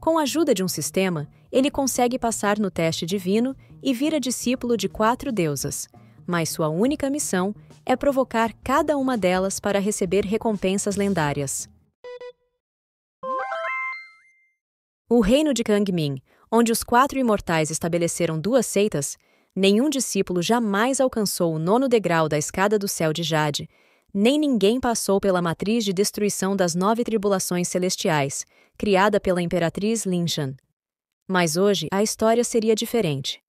Com a ajuda de um sistema, ele consegue passar no teste divino e vira discípulo de 4 deusas, mas sua única missão é provocar cada uma delas para receber recompensas lendárias. O reino de Kangmin, onde os 4 imortais estabeleceram 2 seitas, nenhum discípulo jamais alcançou o 9º degrau da escada do céu de Jade, nem ninguém passou pela matriz de destruição das 9 tribulações celestiais, criada pela imperatriz Linshan. Mas hoje a história seria diferente.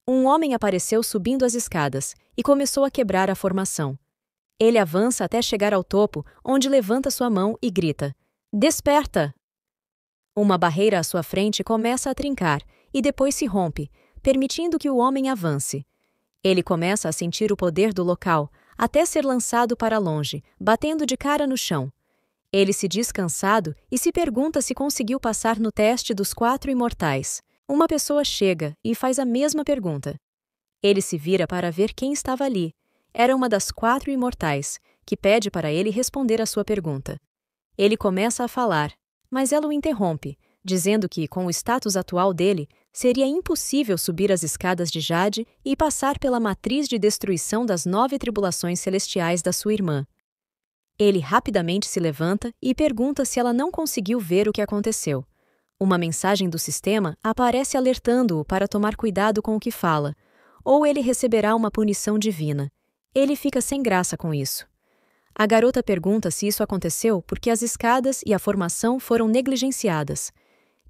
Um homem apareceu subindo as escadas e começou a quebrar a formação. Ele avança até chegar ao topo, onde levanta sua mão e grita: "Desperta!" Uma barreira à sua frente começa a trincar e depois se rompe, permitindo que o homem avance. Ele começa a sentir o poder do local, até ser lançado para longe, batendo de cara no chão. Ele se diz cansado e se pergunta se conseguiu passar no teste dos 4 imortais. Uma pessoa chega e faz a mesma pergunta. Ele se vira para ver quem estava ali. Era uma das 4 imortais, que pede para ele responder a sua pergunta. Ele começa a falar, mas ela o interrompe, dizendo que, com o status atual dele, seria impossível subir as escadas de Jade e passar pela matriz de destruição das 9 tribulações celestiais da sua irmã. Ele rapidamente se levanta e pergunta se ela não conseguiu ver o que aconteceu. Uma mensagem do sistema aparece alertando-o para tomar cuidado com o que fala, ou ele receberá uma punição divina. Ele fica sem graça com isso. A garota pergunta se isso aconteceu porque as escadas e a formação foram negligenciadas.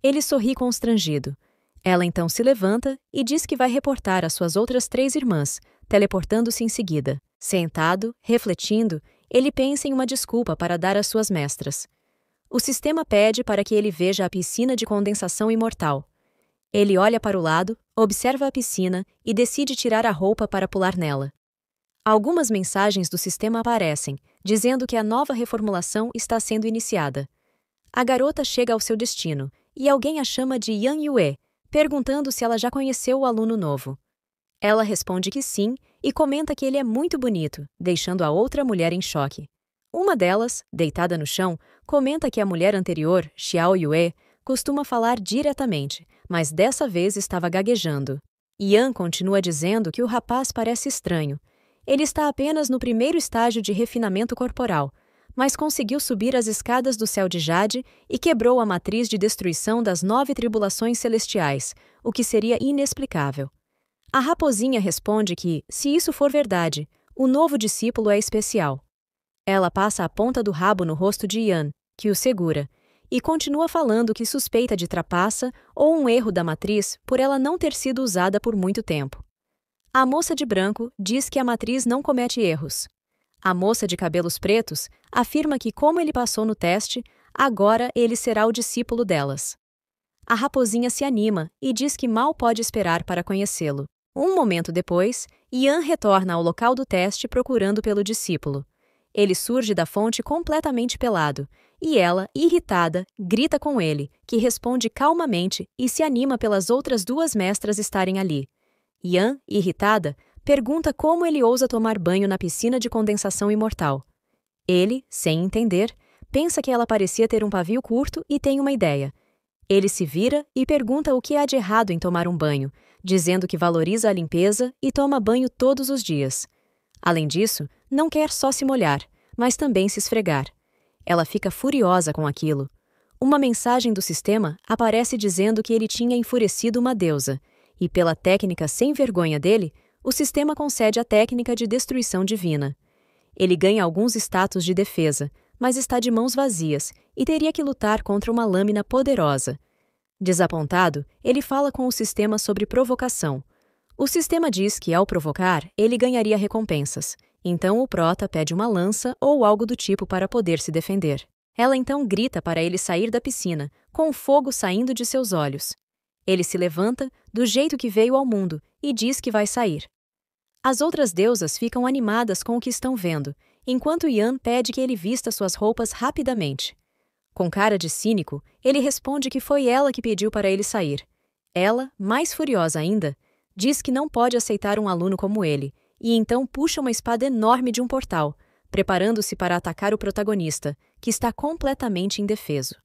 Ele sorri constrangido. Ela então se levanta e diz que vai reportar às suas outras 3 irmãs, teleportando-se em seguida. Sentado, refletindo, ele pensa em uma desculpa para dar às suas mestras. O sistema pede para que ele veja a piscina de condensação imortal. Ele olha para o lado, observa a piscina e decide tirar a roupa para pular nela. Algumas mensagens do sistema aparecem, dizendo que a nova reformulação está sendo iniciada. A garota chega ao seu destino, e alguém a chama de Yan Yue, perguntando se ela já conheceu o aluno novo. Ela responde que sim e comenta que ele é muito bonito, deixando a outra mulher em choque. Uma delas, deitada no chão, comenta que a mulher anterior, Xiao Yue, costuma falar diretamente, mas dessa vez estava gaguejando. Yan continua dizendo que o rapaz parece estranho. Ele está apenas no primeiro estágio de refinamento corporal, mas conseguiu subir as escadas do céu de Jade e quebrou a matriz de destruição das 9 tribulações celestiais, o que seria inexplicável. A raposinha responde que, se isso for verdade, o novo discípulo é especial. Ela passa a ponta do rabo no rosto de Yan, que o segura, e continua falando que suspeita de trapaça ou um erro da matriz por ela não ter sido usada por muito tempo. A moça de branco diz que a matriz não comete erros. A moça de cabelos pretos afirma que, como ele passou no teste, agora ele será o discípulo delas. A raposinha se anima e diz que mal pode esperar para conhecê-lo. Um momento depois, Yan retorna ao local do teste procurando pelo discípulo. Ele surge da fonte completamente pelado, e ela, irritada, grita com ele, que responde calmamente e se anima pelas outras 2 mestras estarem ali. Yan, irritada, pergunta como ele ousa tomar banho na piscina de condensação imortal. Ele, sem entender, pensa que ela parecia ter um pavio curto e tem uma ideia. Ele se vira e pergunta o que há de errado em tomar um banho, dizendo que valoriza a limpeza e toma banho todos os dias. Além disso, não quer só se molhar, mas também se esfregar. Ela fica furiosa com aquilo. Uma mensagem do sistema aparece dizendo que ele tinha enfurecido uma deusa, e pela técnica sem vergonha dele, o sistema concede a técnica de destruição divina. Ele ganha alguns status de defesa, mas está de mãos vazias e teria que lutar contra uma lâmina poderosa. Desapontado, ele fala com o sistema sobre provocação. O sistema diz que, ao provocar, ele ganharia recompensas. Então o prota pede uma lança ou algo do tipo para poder se defender. Ela então grita para ele sair da piscina, com o fogo saindo de seus olhos. Ele se levanta, do jeito que veio ao mundo, e diz que vai sair. As outras deusas ficam animadas com o que estão vendo, enquanto Yan pede que ele vista suas roupas rapidamente. Com cara de cínico, ele responde que foi ela que pediu para ele sair. Ela, mais furiosa ainda, diz que não pode aceitar um aluno como ele, e então puxa uma espada enorme de um portal, preparando-se para atacar o protagonista, que está completamente indefeso.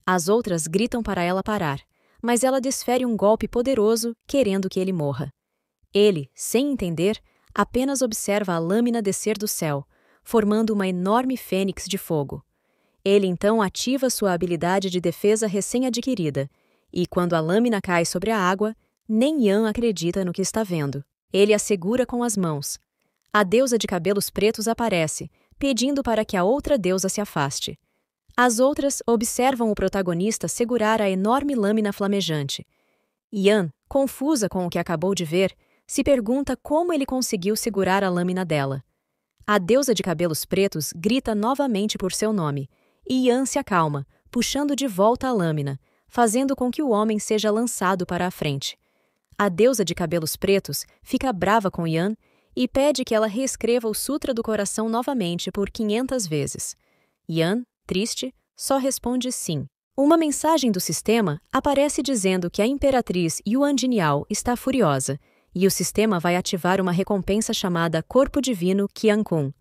As outras gritam para ela parar, mas ela desfere um golpe poderoso, querendo que ele morra. Ele, sem entender, apenas observa a lâmina descer do céu, formando uma enorme fênix de fogo. Ele então ativa sua habilidade de defesa recém-adquirida, e quando a lâmina cai sobre a água, nem Yan acredita no que está vendo. Ele a segura com as mãos. A deusa de cabelos pretos aparece, pedindo para que a outra deusa se afaste. As outras observam o protagonista segurar a enorme lâmina flamejante. Yan, confusa com o que acabou de ver, se pergunta como ele conseguiu segurar a lâmina dela. A deusa de cabelos pretos grita novamente por seu nome, e Yan se acalma, puxando de volta a lâmina, fazendo com que o homem seja lançado para a frente. A deusa de cabelos pretos fica brava com Yan e pede que ela reescreva o Sutra do Coração novamente por 500 vezes. Yan, triste, só responde sim. Uma mensagem do sistema aparece dizendo que a imperatriz Yuan Jiniao está furiosa, e o sistema vai ativar uma recompensa chamada Corpo Divino Qiankun.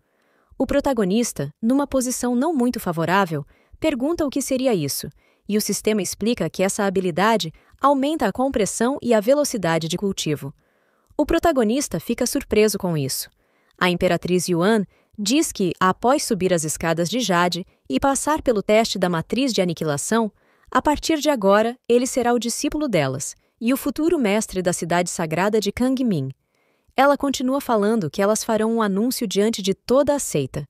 O protagonista, numa posição não muito favorável, pergunta o que seria isso, e o sistema explica que essa habilidade aumenta a compressão e a velocidade de cultivo. O protagonista fica surpreso com isso. A imperatriz Yuan diz que, após subir as escadas de Jade e passar pelo teste da matriz de aniquilação, a partir de agora ele será o discípulo delas e o futuro mestre da cidade sagrada de Kangmin. Ela continua falando que elas farão um anúncio diante de toda a seita.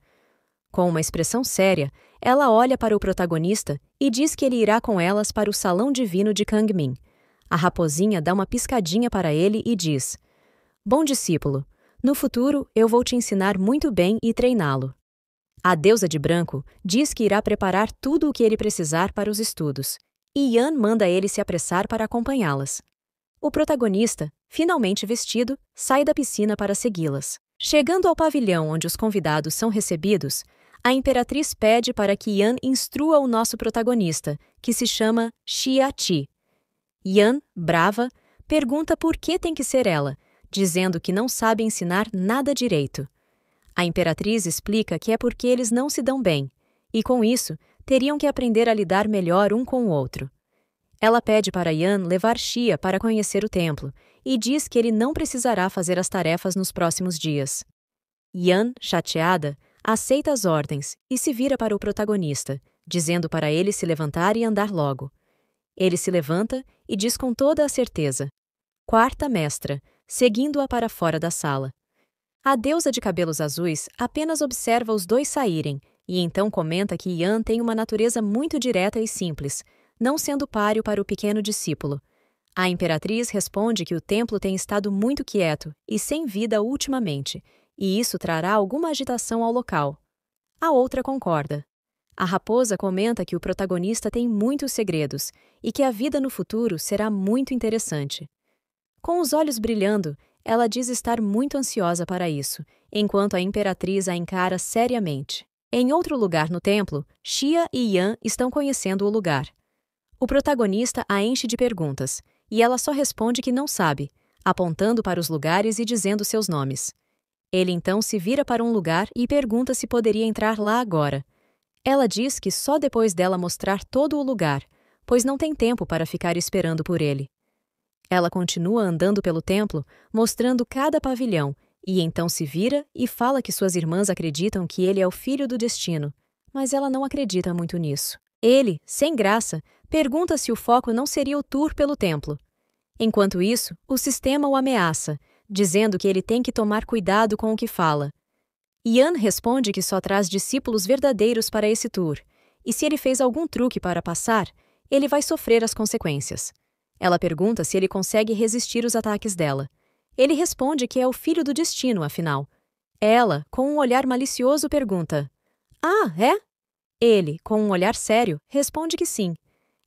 Com uma expressão séria, ela olha para o protagonista e diz que ele irá com elas para o salão divino de Kangmin. A raposinha dá uma piscadinha para ele e diz: "Bom discípulo, no futuro eu vou te ensinar muito bem e treiná-lo." A deusa de branco diz que irá preparar tudo o que ele precisar para os estudos, e Yan manda ele se apressar para acompanhá-las. O protagonista, finalmente vestido, sai da piscina para segui-las. Chegando ao pavilhão onde os convidados são recebidos, a imperatriz pede para que Yan instrua o nosso protagonista, que se chama Xia Ti. Yan, brava, pergunta por que tem que ser ela, dizendo que não sabe ensinar nada direito. A imperatriz explica que é porque eles não se dão bem, e com isso, teriam que aprender a lidar melhor um com o outro. Ela pede para Yan levar Xia para conhecer o templo, e diz que ele não precisará fazer as tarefas nos próximos dias. Yan, chateada, aceita as ordens e se vira para o protagonista, dizendo para ele se levantar e andar logo. Ele se levanta e diz com toda a certeza: "Quarta mestra", seguindo-a para fora da sala. A deusa de cabelos azuis apenas observa os dois saírem e então comenta que Yan tem uma natureza muito direta e simples, não sendo páreo para o pequeno discípulo. A imperatriz responde que o templo tem estado muito quieto e sem vida ultimamente, e isso trará alguma agitação ao local. A outra concorda. A raposa comenta que o protagonista tem muitos segredos e que a vida no futuro será muito interessante. Com os olhos brilhando, ela diz estar muito ansiosa para isso, enquanto a imperatriz a encara seriamente. Em outro lugar no templo, Xia e Yan estão conhecendo o lugar. O protagonista a enche de perguntas, e ela só responde que não sabe, apontando para os lugares e dizendo seus nomes. Ele então se vira para um lugar e pergunta se poderia entrar lá agora. Ela diz que só depois dela mostrar todo o lugar, pois não tem tempo para ficar esperando por ele. Ela continua andando pelo templo, mostrando cada pavilhão, e então se vira e fala que suas irmãs acreditam que ele é o filho do destino, mas ela não acredita muito nisso. Ele, sem graça, pergunta se o foco não seria o tour pelo templo. Enquanto isso, o sistema o ameaça, dizendo que ele tem que tomar cuidado com o que fala. Yan responde que só traz discípulos verdadeiros para esse tour, e se ele fez algum truque para passar, ele vai sofrer as consequências. Ela pergunta se ele consegue resistir os ataques dela. Ele responde que é o filho do destino, afinal. Ela, com um olhar malicioso, pergunta: "Ah, é?" Ele, com um olhar sério, responde que sim.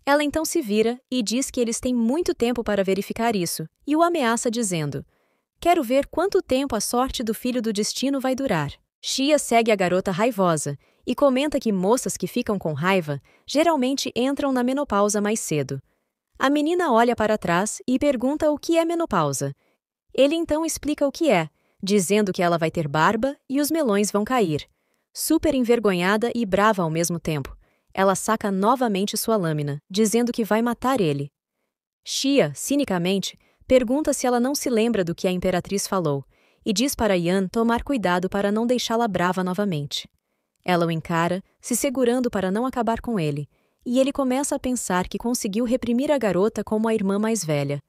Ela então se vira e diz que eles têm muito tempo para verificar isso, e o ameaça dizendo: "Quero ver quanto tempo a sorte do filho do destino vai durar." Xia segue a garota raivosa e comenta que moças que ficam com raiva geralmente entram na menopausa mais cedo. A menina olha para trás e pergunta o que é menopausa. Ele então explica o que é, dizendo que ela vai ter barba e os melões vão cair. Super envergonhada e brava ao mesmo tempo, ela saca novamente sua lâmina, dizendo que vai matar ele. Xia, cinicamente, pergunta se ela não se lembra do que a imperatriz falou, e diz para Yan tomar cuidado para não deixá-la brava novamente. Ela o encara, se segurando para não acabar com ele, e ele começa a pensar que conseguiu reprimir a garota como a irmã mais velha.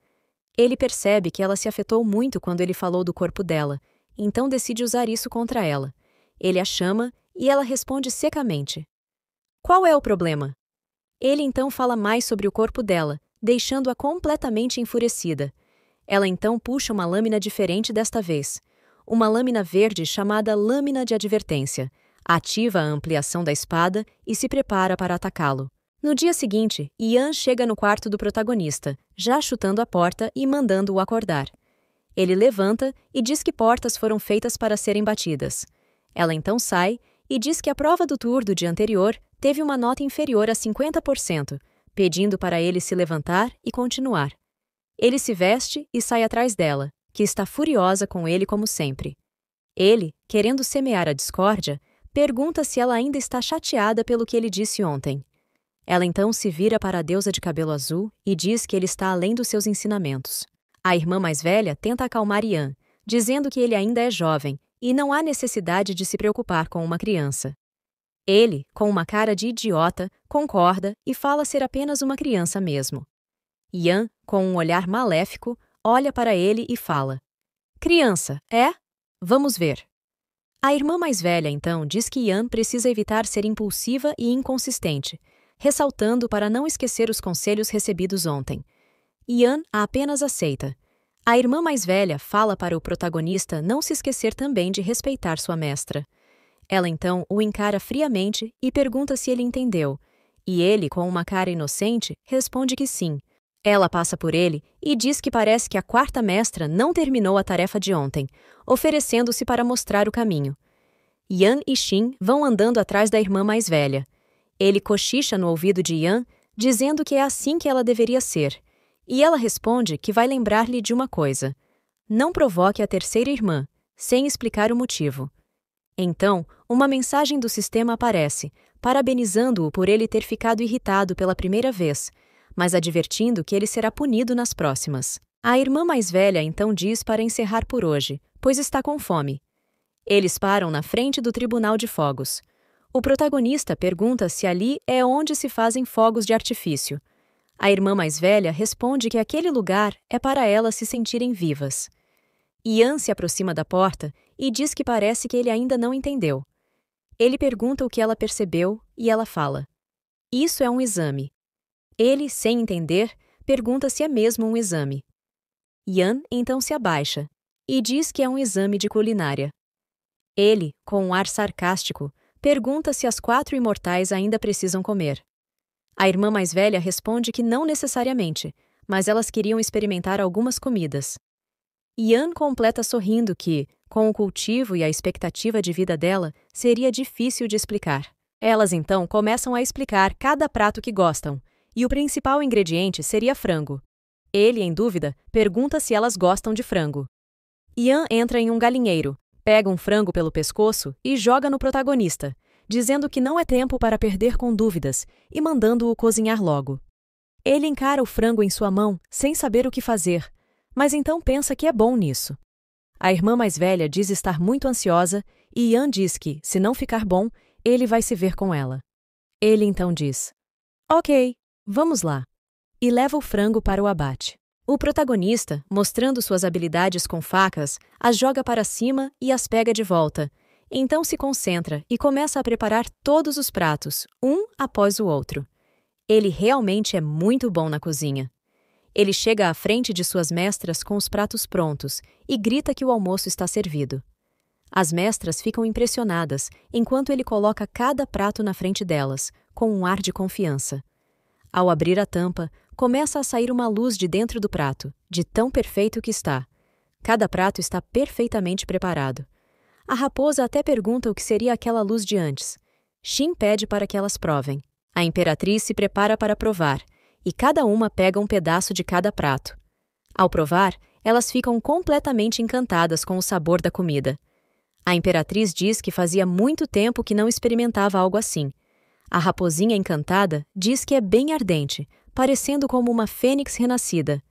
Ele percebe que ela se afetou muito quando ele falou do corpo dela, então decide usar isso contra ela. Ele a chama e ela responde secamente. Qual é o problema? Ele então fala mais sobre o corpo dela, deixando-a completamente enfurecida. Ela então puxa uma lâmina diferente desta vez. Uma lâmina verde chamada lâmina de advertência. Ativa a ampliação da espada e se prepara para atacá-lo. No dia seguinte, Yan chega no quarto do protagonista, já chutando a porta e mandando-o acordar. Ele levanta e diz que portas foram feitas para serem batidas. Ela então sai e diz que a prova do tour do dia anterior teve uma nota inferior a 50%, pedindo para ele se levantar e continuar. Ele se veste e sai atrás dela, que está furiosa com ele como sempre. Ele, querendo semear a discórdia, pergunta se ela ainda está chateada pelo que ele disse ontem. Ela então se vira para a deusa de cabelo azul e diz que ele está além dos seus ensinamentos. A irmã mais velha tenta acalmar Yan, dizendo que ele ainda é jovem e não há necessidade de se preocupar com uma criança. Ele, com uma cara de idiota, concorda e fala ser apenas uma criança mesmo. Yan, com um olhar maléfico, olha para ele e fala: Criança, é? Vamos ver. A irmã mais velha, então, diz que Yan precisa evitar ser impulsiva e inconsistente, ressaltando para não esquecer os conselhos recebidos ontem. Yan a apenas aceita. A irmã mais velha fala para o protagonista não se esquecer também de respeitar sua mestra. Ela então o encara friamente e pergunta se ele entendeu, e ele, com uma cara inocente, responde que sim. Ela passa por ele e diz que parece que a quarta mestra não terminou a tarefa de ontem, oferecendo-se para mostrar o caminho. Yan e Xin vão andando atrás da irmã mais velha. Ele cochicha no ouvido de Yan, dizendo que é assim que ela deveria ser, e ela responde que vai lembrar-lhe de uma coisa. Não provoque a terceira irmã, sem explicar o motivo. Então, uma mensagem do sistema aparece, parabenizando-o por ele ter ficado irritado pela primeira vez, mas advertindo que ele será punido nas próximas. A irmã mais velha então diz para encerrar por hoje, pois está com fome. Eles param na frente do Tribunal de Fogos. O protagonista pergunta se ali é onde se fazem fogos de artifício. A irmã mais velha responde que aquele lugar é para elas se sentirem vivas. Yan se aproxima da porta e diz que parece que ele ainda não entendeu. Ele pergunta o que ela percebeu e ela fala: Isso é um exame. Ele, sem entender, pergunta se é mesmo um exame. Yan então se abaixa e diz que é um exame de culinária. Ele, com um ar sarcástico, pergunta se as 4 imortais ainda precisam comer. A irmã mais velha responde que não necessariamente, mas elas queriam experimentar algumas comidas. Yan completa sorrindo que, com o cultivo e a expectativa de vida dela, seria difícil de explicar. Elas então começam a explicar cada prato que gostam, e o principal ingrediente seria frango. Ele, em dúvida, pergunta se elas gostam de frango. Yan entra em um galinheiro, pega um frango pelo pescoço e joga no protagonista, dizendo que não é tempo para perder com dúvidas e mandando-o cozinhar logo. Ele encara o frango em sua mão, sem saber o que fazer, mas então pensa que é bom nisso. A irmã mais velha diz estar muito ansiosa e Yan diz que, se não ficar bom, ele vai se ver com ela. Ele então diz: Ok, vamos lá, e leva o frango para o abate. O protagonista, mostrando suas habilidades com facas, as joga para cima e as pega de volta. Então se concentra e começa a preparar todos os pratos, um após o outro. Ele realmente é muito bom na cozinha. Ele chega à frente de suas mestras com os pratos prontos e grita que o almoço está servido. As mestras ficam impressionadas enquanto ele coloca cada prato na frente delas, com um ar de confiança. Ao abrir a tampa, começa a sair uma luz de dentro do prato, de tão perfeito que está. Cada prato está perfeitamente preparado. A raposa até pergunta o que seria aquela luz de antes. Xin pede para que elas provem. A imperatriz se prepara para provar, e cada uma pega um pedaço de cada prato. Ao provar, elas ficam completamente encantadas com o sabor da comida. A imperatriz diz que fazia muito tempo que não experimentava algo assim. A raposinha encantada diz que é bem ardente, parecendo como uma fênix renascida.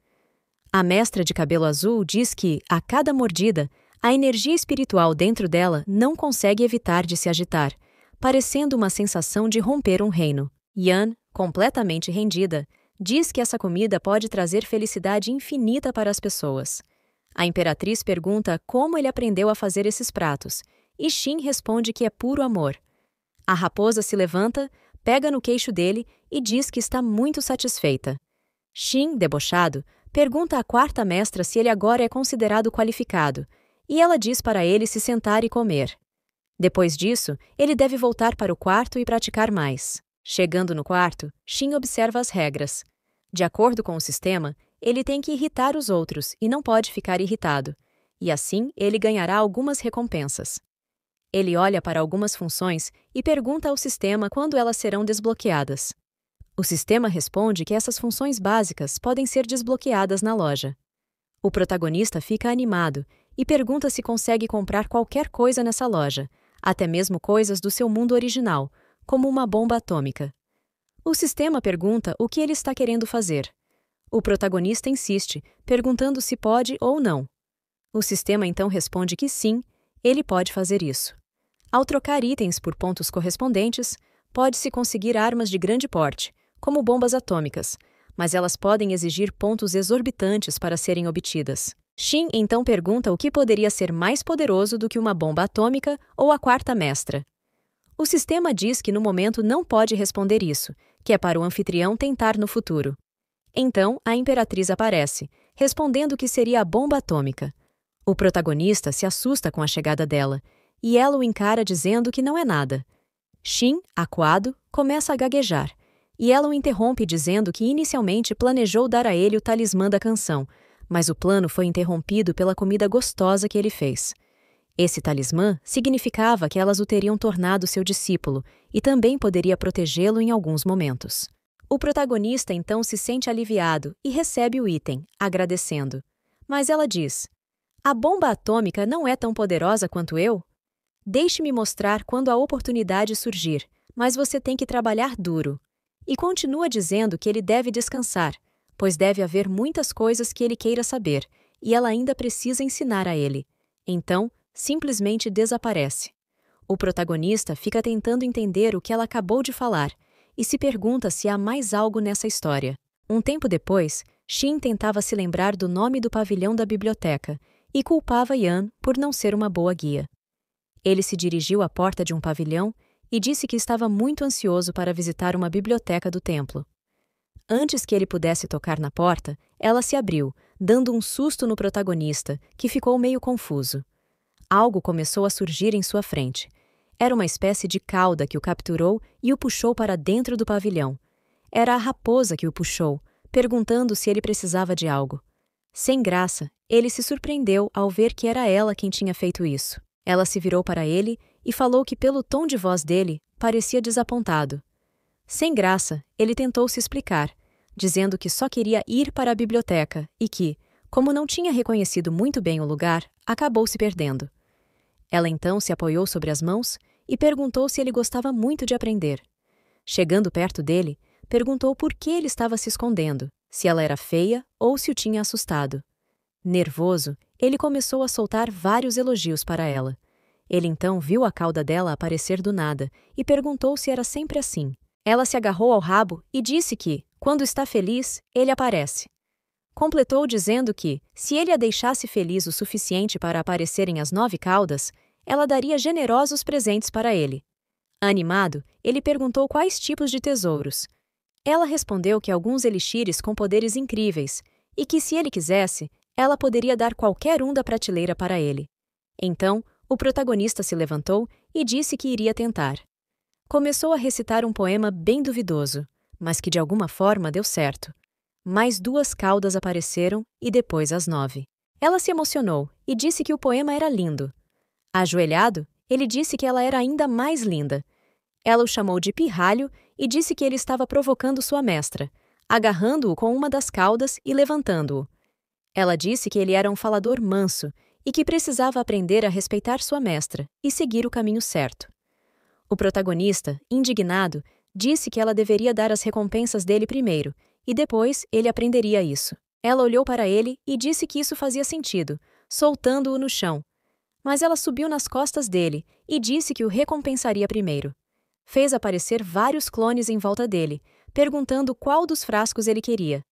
A mestra de cabelo azul diz que, a cada mordida, a energia espiritual dentro dela não consegue evitar de se agitar, parecendo uma sensação de romper um reino. Yan, completamente rendida, diz que essa comida pode trazer felicidade infinita para as pessoas. A imperatriz pergunta como ele aprendeu a fazer esses pratos, e Xin responde que é puro amor. A raposa se levanta, pega no queixo dele e diz que está muito satisfeita. Xin, debochado, pergunta à quarta mestra se ele agora é considerado qualificado, e ela diz para ele se sentar e comer. Depois disso, ele deve voltar para o quarto e praticar mais. Chegando no quarto, Xin observa as regras. De acordo com o sistema, ele tem que irritar os outros e não pode ficar irritado, e assim ele ganhará algumas recompensas. Ele olha para algumas funções e pergunta ao sistema quando elas serão desbloqueadas. O sistema responde que essas funções básicas podem ser desbloqueadas na loja. O protagonista fica animado e pergunta se consegue comprar qualquer coisa nessa loja, até mesmo coisas do seu mundo original, como uma bomba atômica. O sistema pergunta o que ele está querendo fazer. O protagonista insiste, perguntando se pode ou não. O sistema então responde que sim, ele pode fazer isso. Ao trocar itens por pontos correspondentes, pode-se conseguir armas de grande porte, como bombas atômicas, mas elas podem exigir pontos exorbitantes para serem obtidas. Xin então pergunta o que poderia ser mais poderoso do que uma bomba atômica ou a quarta mestra. O sistema diz que no momento não pode responder isso, que é para o anfitrião tentar no futuro. Então, a imperatriz aparece, respondendo que seria a bomba atômica. O protagonista se assusta com a chegada dela, e ela o encara dizendo que não é nada. Xin, acuado, começa a gaguejar, e ela o interrompe dizendo que inicialmente planejou dar a ele o talismã da canção, mas o plano foi interrompido pela comida gostosa que ele fez. Esse talismã significava que elas o teriam tornado seu discípulo e também poderia protegê-lo em alguns momentos. O protagonista então se sente aliviado e recebe o item, agradecendo. Mas ela diz: "A bomba atômica não é tão poderosa quanto eu? Deixe-me mostrar quando a oportunidade surgir, mas você tem que trabalhar duro." E continua dizendo que ele deve descansar, pois deve haver muitas coisas que ele queira saber, e ela ainda precisa ensinar a ele. Então, simplesmente desaparece. O protagonista fica tentando entender o que ela acabou de falar e se pergunta se há mais algo nessa história. Um tempo depois, Xin tentava se lembrar do nome do pavilhão da biblioteca e culpava Yan por não ser uma boa guia. Ele se dirigiu à porta de um pavilhão e disse que estava muito ansioso para visitar uma biblioteca do templo. Antes que ele pudesse tocar na porta, ela se abriu, dando um susto no protagonista, que ficou meio confuso. Algo começou a surgir em sua frente. Era uma espécie de cauda que o capturou e o puxou para dentro do pavilhão. Era a raposa que o puxou, perguntando se ele precisava de algo. Sem graça, ele se surpreendeu ao ver que era ela quem tinha feito isso. Ela se virou para ele e falou que pelo tom de voz dele, parecia desapontado. Sem graça, ele tentou se explicar, dizendo que só queria ir para a biblioteca e que, como não tinha reconhecido muito bem o lugar, acabou se perdendo. Ela então se apoiou sobre as mãos e perguntou se ele gostava muito de aprender. Chegando perto dele, perguntou por que ele estava se escondendo, se ela era feia ou se o tinha assustado. Nervoso, ele começou a soltar vários elogios para ela. Ele então viu a cauda dela aparecer do nada e perguntou se era sempre assim. Ela se agarrou ao rabo e disse que, quando está feliz, ele aparece. Completou dizendo que, se ele a deixasse feliz o suficiente para aparecerem as 9 caudas, ela daria generosos presentes para ele. Animado, ele perguntou quais tipos de tesouros. Ela respondeu que alguns elixires com poderes incríveis e que, se ele quisesse, ela poderia dar qualquer um da prateleira para ele. Então, o protagonista se levantou e disse que iria tentar. Começou a recitar um poema bem duvidoso, mas que de alguma forma deu certo. Mais 2 caudas apareceram e depois as 9. Ela se emocionou e disse que o poema era lindo. Ajoelhado, ele disse que ela era ainda mais linda. Ela o chamou de pirralho e disse que ele estava provocando sua mestra, agarrando-o com uma das caudas e levantando-o. Ela disse que ele era um falador manso e que precisava aprender a respeitar sua mestra e seguir o caminho certo. O protagonista, indignado, Disse que ela deveria dar as recompensas dele primeiro, e depois ele aprenderia isso. Ela olhou para ele e disse que isso fazia sentido, soltando-o no chão. Mas ela subiu nas costas dele e disse que o recompensaria primeiro. Fez aparecer vários clones em volta dele, perguntando qual dos frascos ele queria.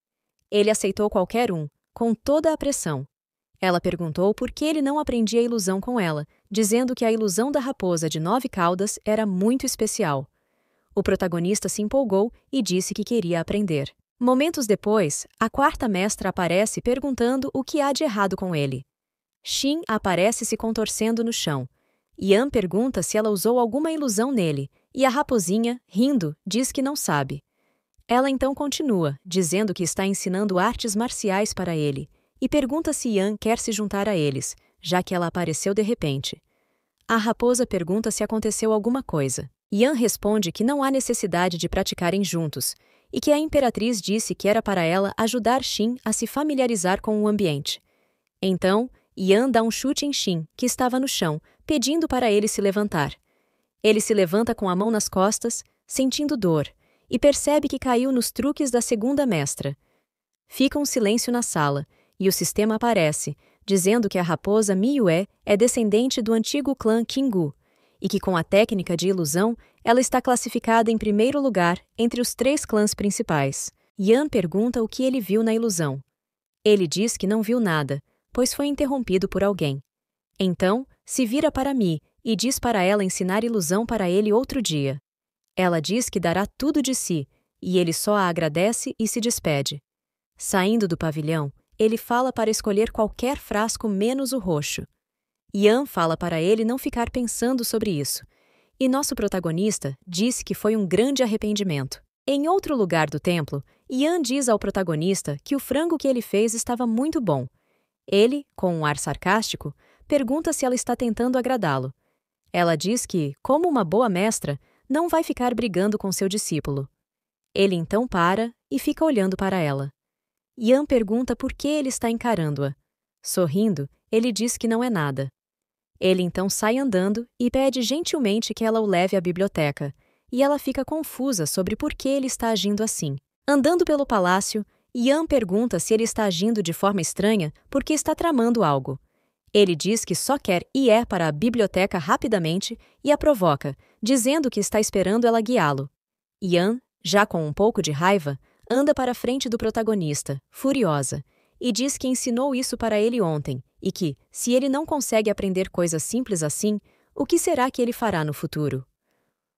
Ele aceitou qualquer um, com toda a pressão. Ela perguntou por que ele não aprendia a ilusão com ela, dizendo que a ilusão da raposa de 9 caudas era muito especial. O protagonista se empolgou e disse que queria aprender. Momentos depois, a quarta mestra aparece perguntando o que há de errado com ele. Shin aparece se contorcendo no chão. Yan pergunta se ela usou alguma ilusão nele, e a raposinha, rindo, diz que não sabe. Ela então continua, dizendo que está ensinando artes marciais para ele, e pergunta se Yan quer se juntar a eles, já que ela apareceu de repente. A raposa pergunta se aconteceu alguma coisa. Yan responde que não há necessidade de praticarem juntos, e que a imperatriz disse que era para ela ajudar Shin a se familiarizar com o ambiente. Então, Yan dá um chute em Shin, que estava no chão, pedindo para ele se levantar. Ele se levanta com a mão nas costas, sentindo dor, e percebe que caiu nos truques da segunda mestra. Fica um silêncio na sala, e o sistema aparece, dizendo que a raposa Miyue é descendente do antigo clã Kingu, e que com a técnica de ilusão, ela está classificada em primeiro lugar entre os 3 clãs principais. Yan pergunta o que ele viu na ilusão. Ele diz que não viu nada, pois foi interrompido por alguém. Então, se vira para Mi e diz para ela ensinar ilusão para ele outro dia. Ela diz que dará tudo de si, e ele só a agradece e se despede. Saindo do pavilhão, ele fala para escolher qualquer frasco menos o roxo. Yan fala para ele não ficar pensando sobre isso, e nosso protagonista disse que foi um grande arrependimento. Em outro lugar do templo, Yan diz ao protagonista que o frango que ele fez estava muito bom. Ele, com um ar sarcástico, pergunta se ela está tentando agradá-lo. Ela diz que, como uma boa mestra, não vai ficar brigando com seu discípulo. Ele então para e fica olhando para ela. Yan pergunta por que ele está encarando-a. Sorrindo, ele diz que não é nada. Ele então sai andando e pede gentilmente que ela o leve à biblioteca, e ela fica confusa sobre por que ele está agindo assim. Andando pelo palácio, Yan pergunta se ele está agindo de forma estranha porque está tramando algo. Ele diz que só quer ir para a biblioteca rapidamente e a provoca, dizendo que está esperando ela guiá-lo. Yan, já com um pouco de raiva, anda para a frente do protagonista, furiosa, e diz que ensinou isso para ele ontem, e que, se ele não consegue aprender coisas simples assim, o que será que ele fará no futuro?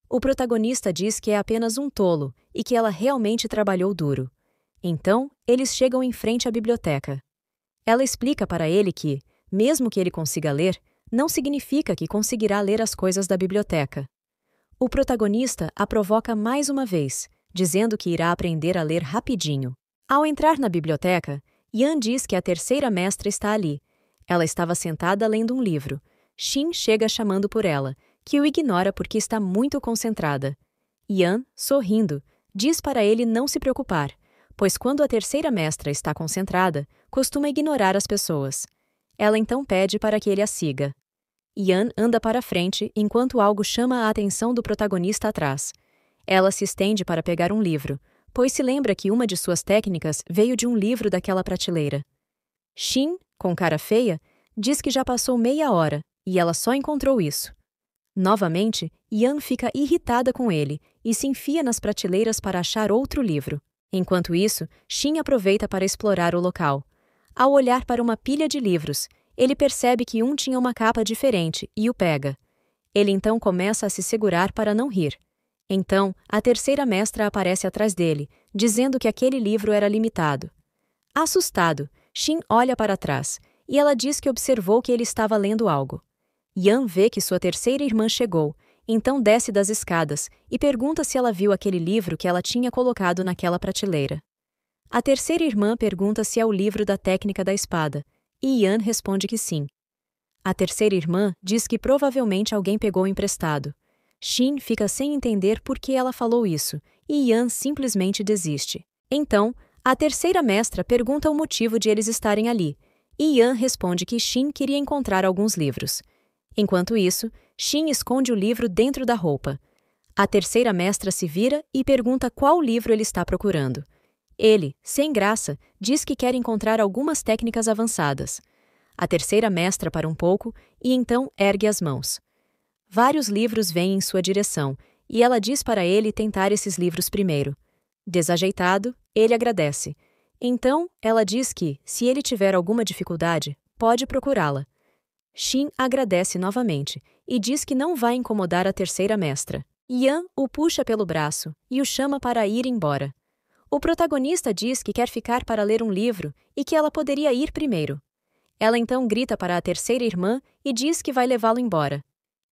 O protagonista diz que é apenas um tolo e que ela realmente trabalhou duro. Então, eles chegam em frente à biblioteca. Ela explica para ele que, mesmo que ele consiga ler, não significa que conseguirá ler as coisas da biblioteca. O protagonista a provoca mais uma vez, dizendo que irá aprender a ler rapidinho. Ao entrar na biblioteca, Yan diz que a terceira mestra está ali. Ela estava sentada lendo um livro. Shin chega chamando por ela, que o ignora porque está muito concentrada. Yan, sorrindo, diz para ele não se preocupar, pois quando a terceira mestra está concentrada, costuma ignorar as pessoas. Ela então pede para que ele a siga. Yan anda para frente enquanto algo chama a atenção do protagonista atrás. Ela se estende para pegar um livro, pois se lembra que uma de suas técnicas veio de um livro daquela prateleira. Shin, com cara feia, diz que já passou meia hora e ela só encontrou isso. Novamente, Yan fica irritada com ele e se enfia nas prateleiras para achar outro livro. Enquanto isso, Shin aproveita para explorar o local. Ao olhar para uma pilha de livros, ele percebe que um tinha uma capa diferente e o pega. Ele então começa a se segurar para não rir. Então, a terceira mestra aparece atrás dele, dizendo que aquele livro era limitado. Assustado, Shin olha para trás, e ela diz que observou que ele estava lendo algo. Yan vê que sua terceira irmã chegou, então desce das escadas e pergunta se ela viu aquele livro que ela tinha colocado naquela prateleira. A terceira irmã pergunta se é o livro da técnica da espada, e Yan responde que sim. A terceira irmã diz que provavelmente alguém pegou emprestado. Shin fica sem entender por que ela falou isso, e Yan simplesmente desiste. Então, a terceira mestra pergunta o motivo de eles estarem ali, e Yan responde que Shin queria encontrar alguns livros. Enquanto isso, Shin esconde o livro dentro da roupa. A terceira mestra se vira e pergunta qual livro ele está procurando. Ele, sem graça, diz que quer encontrar algumas técnicas avançadas. A terceira mestra para um pouco e então ergue as mãos. Vários livros vêm em sua direção e ela diz para ele tentar esses livros primeiro. Desajeitado, ele agradece. Então, ela diz que, se ele tiver alguma dificuldade, pode procurá-la. Shin agradece novamente e diz que não vai incomodar a terceira mestra. Yan o puxa pelo braço e o chama para ir embora. O protagonista diz que quer ficar para ler um livro e que ela poderia ir primeiro. Ela então grita para a terceira irmã e diz que vai levá-lo embora.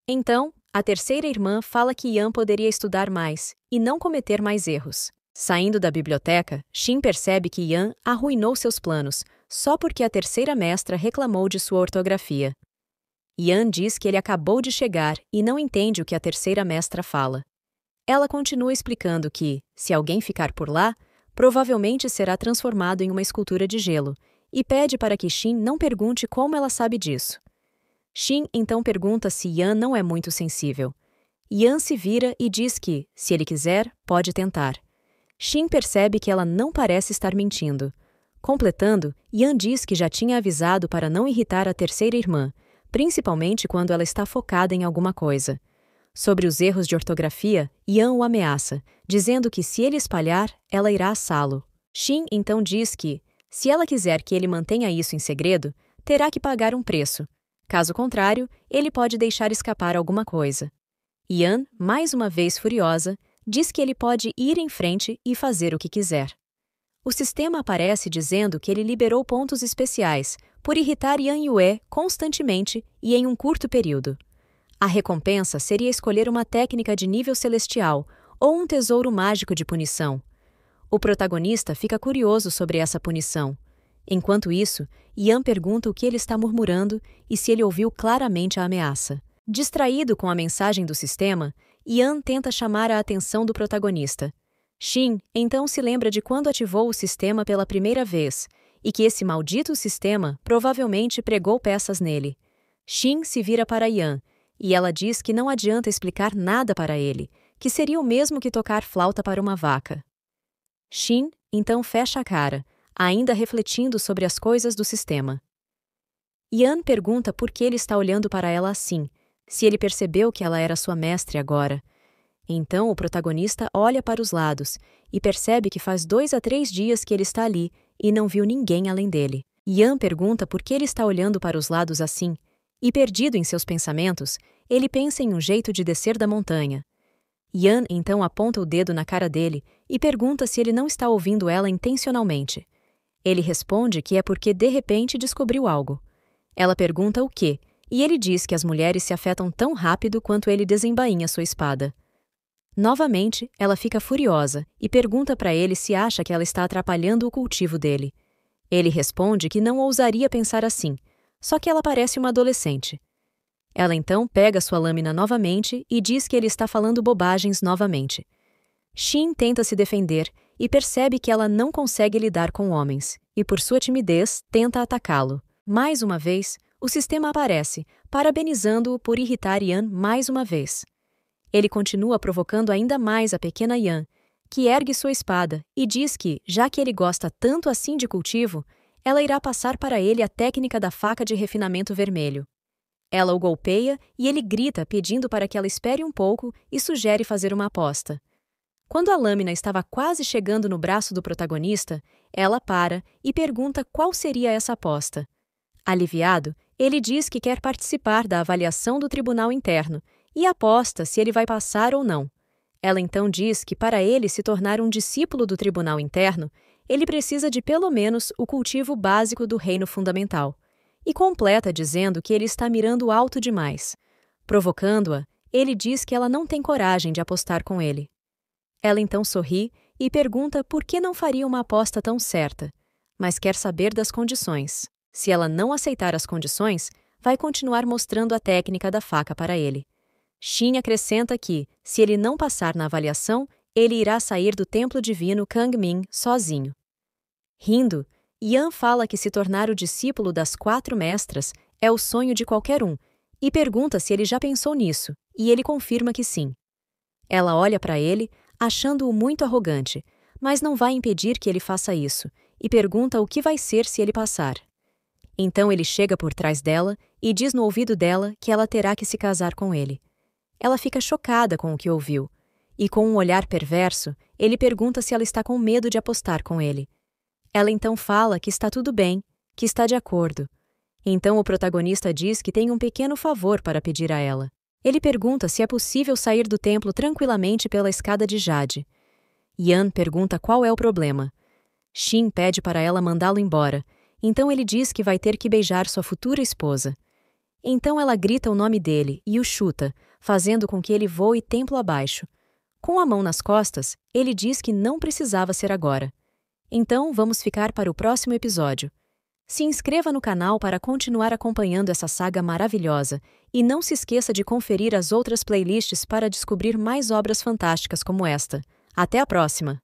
Então, a terceira irmã fala que Yan poderia estudar mais e não cometer mais erros. Saindo da biblioteca, Shin percebe que Yan arruinou seus planos só porque a terceira mestra reclamou de sua ortografia. Yan diz que ele acabou de chegar e não entende o que a terceira mestra fala. Ela continua explicando que, se alguém ficar por lá, provavelmente será transformado em uma escultura de gelo, e pede para que Shin não pergunte como ela sabe disso. Shin então pergunta se Yan não é muito sensível. Yan se vira e diz que, se ele quiser, pode tentar. Shin percebe que ela não parece estar mentindo. Completando, Yan diz que já tinha avisado para não irritar a terceira irmã, principalmente quando ela está focada em alguma coisa. Sobre os erros de ortografia, Yan o ameaça, dizendo que se ele espalhar, ela irá assá-lo. Shin então diz que, se ela quiser que ele mantenha isso em segredo, terá que pagar um preço. Caso contrário, ele pode deixar escapar alguma coisa. Yan, mais uma vez furiosa, diz que ele pode ir em frente e fazer o que quiser. O sistema aparece dizendo que ele liberou pontos especiais por irritar Yan Yue constantemente e em um curto período. A recompensa seria escolher uma técnica de nível celestial ou um tesouro mágico de punição. O protagonista fica curioso sobre essa punição. Enquanto isso, Yan pergunta o que ele está murmurando e se ele ouviu claramente a ameaça. Distraído com a mensagem do sistema, Yan tenta chamar a atenção do protagonista. Shin então se lembra de quando ativou o sistema pela primeira vez e que esse maldito sistema provavelmente pregou peças nele. Shin se vira para Yan e ela diz que não adianta explicar nada para ele, que seria o mesmo que tocar flauta para uma vaca. Shin então fecha a cara, ainda refletindo sobre as coisas do sistema. Yan pergunta por que ele está olhando para ela assim, se ele percebeu que ela era sua mestre agora. Então o protagonista olha para os lados e percebe que faz 2 a 3 dias que ele está ali e não viu ninguém além dele. Yan pergunta por que ele está olhando para os lados assim, e perdido em seus pensamentos, ele pensa em um jeito de descer da montanha. Yan então aponta o dedo na cara dele e pergunta se ele não está ouvindo ela intencionalmente. Ele responde que é porque de repente descobriu algo. Ela pergunta o quê, e ele diz que as mulheres se afetam tão rápido quanto ele desembainha sua espada. Novamente, ela fica furiosa e pergunta para ele se acha que ela está atrapalhando o cultivo dele. Ele responde que não ousaria pensar assim, só que ela parece uma adolescente. Ela então pega sua lâmina novamente e diz que ele está falando bobagens novamente. Shin tenta se defender e percebe que ela não consegue lidar com homens, e por sua timidez tenta atacá-lo. Mais uma vez, o sistema aparece, parabenizando-o por irritar Yan mais uma vez. Ele continua provocando ainda mais a pequena Yan, que ergue sua espada e diz que, já que ele gosta tanto assim de cultivo, ela irá passar para ele a técnica da faca de refinamento vermelho. Ela o golpeia e ele grita pedindo para que ela espere um pouco e sugere fazer uma aposta. Quando a lâmina estava quase chegando no braço do protagonista, ela para e pergunta qual seria essa aposta. Aliviado, ele diz que quer participar da avaliação do tribunal interno e aposta se ele vai passar ou não. Ela então diz que para ele se tornar um discípulo do tribunal interno, ele precisa de pelo menos o cultivo básico do reino fundamental. E completa dizendo que ele está mirando alto demais. Provocando-a, ele diz que ela não tem coragem de apostar com ele. Ela então sorri e pergunta por que não faria uma aposta tão certa, mas quer saber das condições. Se ela não aceitar as condições, vai continuar mostrando a técnica da faca para ele. Shin acrescenta que, se ele não passar na avaliação, ele irá sair do templo divino Kangmin sozinho. Rindo, Yan fala que se tornar o discípulo das 4 mestras é o sonho de qualquer um, e pergunta se ele já pensou nisso, e ele confirma que sim. Ela olha para ele, achando-o muito arrogante, mas não vai impedir que ele faça isso, e pergunta o que vai ser se ele passar. Então ele chega por trás dela e diz no ouvido dela que ela terá que se casar com ele. Ela fica chocada com o que ouviu, e com um olhar perverso, ele pergunta se ela está com medo de apostar com ele. Ela então fala que está tudo bem, que está de acordo. Então o protagonista diz que tem um pequeno favor para pedir a ela. Ele pergunta se é possível sair do templo tranquilamente pela escada de Jade. Yan pergunta qual é o problema. Shin pede para ela mandá-lo embora, então ele diz que vai ter que beijar sua futura esposa. Então ela grita o nome dele e o chuta, fazendo com que ele voe templo abaixo. Com a mão nas costas, ele diz que não precisava ser agora. Então vamos ficar para o próximo episódio. Se inscreva no canal para continuar acompanhando essa saga maravilhosa e não se esqueça de conferir as outras playlists para descobrir mais obras fantásticas como esta. Até a próxima!